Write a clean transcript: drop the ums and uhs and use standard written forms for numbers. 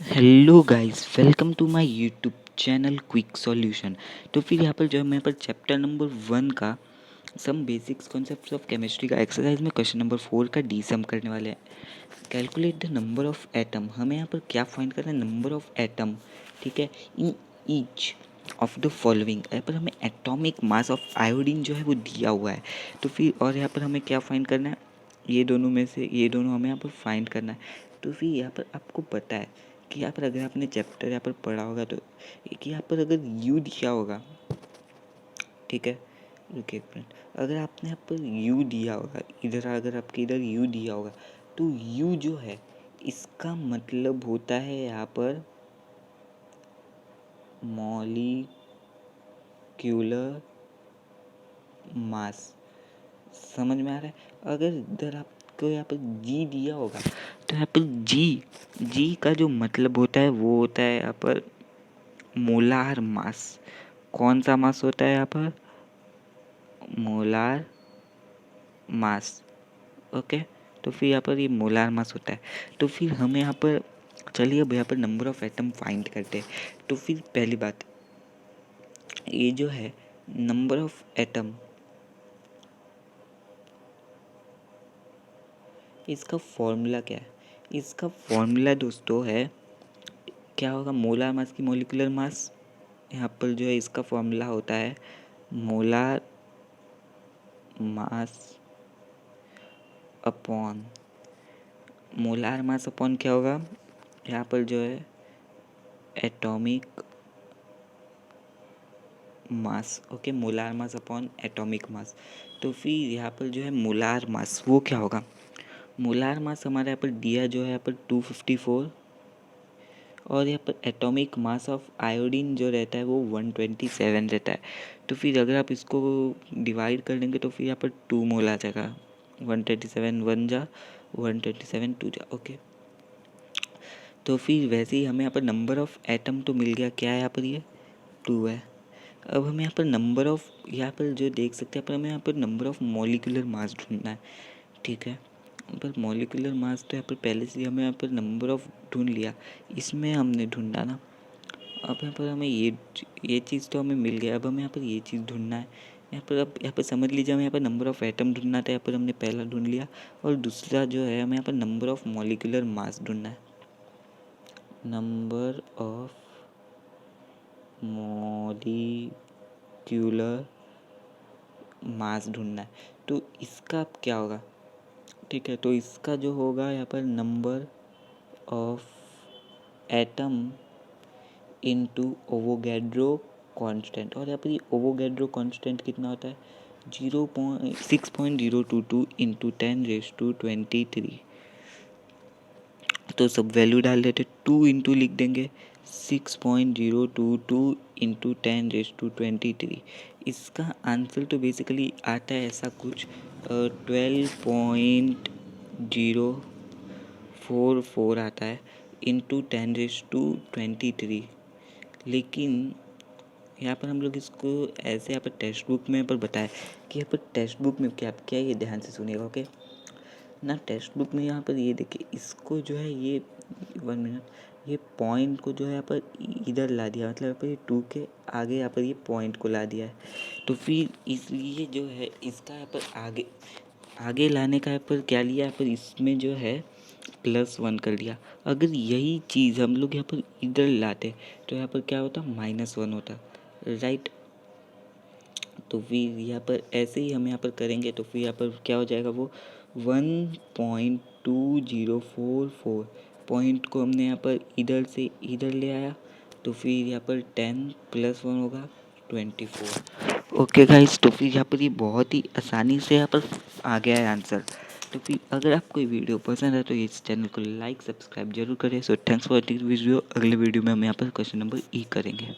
Hello guys, welcome to my YouTube channel quick solution. तो फिर यहाँ पर जो है मैं पर चैप्टर नंबर 1 का some basics concepts of chemistry का एक्सरसाइज में क्वेश्चन नंबर 4 का डी सम करने वाले हैं। Calculate the number of atom. हमें यहाँ पर क्या फाइंड करना है? नंबर ऑफ एटम, ठीक है, in each of the following. यहाँ पर हमें एटॉमिक मास ऑफ आयोडीन जो है वो दिया हुआ है। तो फिर और यहाँ पर हमें क्या फाइंड करना है? ये दोनों में से ये दोनों हमें यहाँ पर फाइंड करना है। तो फिर यहाँ पर आपको पता है कि यहाँ पर अगर आपने चैप्टर यहाँ पर पढ़ा होगा तो कि यहाँ पर अगर यू दिया होगा, ठीक है, रुकिए एक मिनट, अगर आपने यहाँ पर यू दिया होगा, इधर अगर आपके इधर यू दिया होगा तो यू जो है इसका मतलब होता है यहाँ पर मॉलिक्यूलर मास। समझ में आ रहा है? अगर इधर आपको यहाँ पर जी दिया होगा तो यहाँ पर जी का जो मतलब होता है वो होता है यहाँ पर मोलार मास। कौन सा मास होता है यहाँ पर? Molar mass. ओके, तो फिर यहाँ पर ये मोलार मास होता है। तो फिर हमें यहाँ पर चलिए अब यहाँ पर नंबर ऑफ एटम फाइंड करते हैं। तो फिर पहली बात, ये जो है नंबर ऑफ एटम, इसका फॉर्मूला क्या है? इसका फॉर्मूला दोस्तों है, क्या होगा? मोलार मास की मॉलिक्यूलर मास। यहाँ पर जो है इसका फॉर्मूला होता है molar mass upon, molar mass upon क्या होगा यहाँ पर जो है atomic mass. Okay, molar mass upon atomic mass. तो फिर यहाँ पर जो है मोलार मास वो क्या होगा? मोलार मास हमारे यहाँ पर दिया जो है यहाँ पर 254 और यहाँ पर एटॉमिक मास ऑफ आयोडीन जो रहता है वो 127 रहता है। तो फिर अगर आप इसको डिवाइड कर लेंगे तो फिर यहाँ पर 2 मोल आ जाएगा। 127 1 जा, 127 2 जा। ओके, तो फिर वैसे ही हमें यहाँ पर नंबर ऑफ एटम तो मिल गया। क्या है यहाँ पर? ये 2 है। अब हमें यहाँ पर नंबर ऑफ, यहाँ पर जो देख सकते हैं, पर हमें यहाँ पर नंबर ऑफ मॉलिक्यूलर मास ढूंढना है, ठीक है। पर मॉलिक्यूलर मास तो यहाँ पर पहले से हमें यहाँ पर नंबर ऑफ ढूंढ लिया, इसमें हमने ढूंढा ना। अब यहाँ पर हमें ये चीज़ तो हमें मिल गया। अब हमें यहाँ पर ये चीज़ ढूंढना है यहाँ पर। अब यहाँ पर समझ लीजिए, हमें यहाँ पर नंबर ऑफ एटम ढूंढना था, यहाँ पर हमने पहला ढूंढ लिया। और दूसरा जो है हमें यहाँ पर नंबर ऑफ मॉलिक्यूलर मास ढूंढना है। नंबर ऑफ मॉलिक्यूलर मास ढूंढना है। तो इसका अब क्या होगा? ठीक है, तो इसका जो होगा यहाँ पर number of atom into Avogadro constant. और यहाँ पर ये ओवोगैड्रो कांस्टेंट कितना होता है? 6.022 इंटू 10⁻23। तो सब वैल्यू डाल देते, 2 इंटू लिख देंगे 6.022 इंटू 10⁻23। इसका आंसर तो बेसिकली आता है ऐसा कुछ 12.044 आता है इंटू 10⁻23। लेकिन यहाँ पर हम लोग इसको ऐसे यहाँ पर टेक्स्ट बुक में पर बताया कि यहाँ पर टेक्स्ट बुक में क्या क्या, ये ध्यान से सुनिएगा। ओके ना, टेक्स्ट बुक में यहाँ पर ये देखिए, इसको जो है ये 1 मिनट, ये पॉइंट को जो है यहाँ पर इधर ला दिया, मतलब यहाँ पर ये 2 के आगे यहाँ पर ये पॉइंट को ला दिया है। तो फिर इसलिए जो है इसका यहाँ पर आगे लाने का यहाँ पर क्या लिया, यहाँ पर इसमें जो है +1 कर दिया। अगर यही चीज़ हम लोग यहाँ पर इधर लाते तो यहाँ पर क्या होता? -1 होता, राइट। तो फिर यहाँ पर ऐसे ही हम यहाँ पर करेंगे तो फिर यहाँ पर क्या हो जाएगा? वो 1.2044 पॉइंट को हमने यहाँ पर इधर से इधर ले आया, तो फिर यहाँ पर 10 + 1 होगा 24। ओके गाइस, तो फिर यहाँ पर ये बहुत ही आसानी से यहाँ पर आ गया है आंसर। तो फिर अगर आपको ये वीडियो पसंद है तो इस चैनल को लाइक सब्सक्राइब जरूर करें। So thanks for this video. अगले वीडियो में हम यहाँ पर क्वेश्चन नंबर ई करेंगे।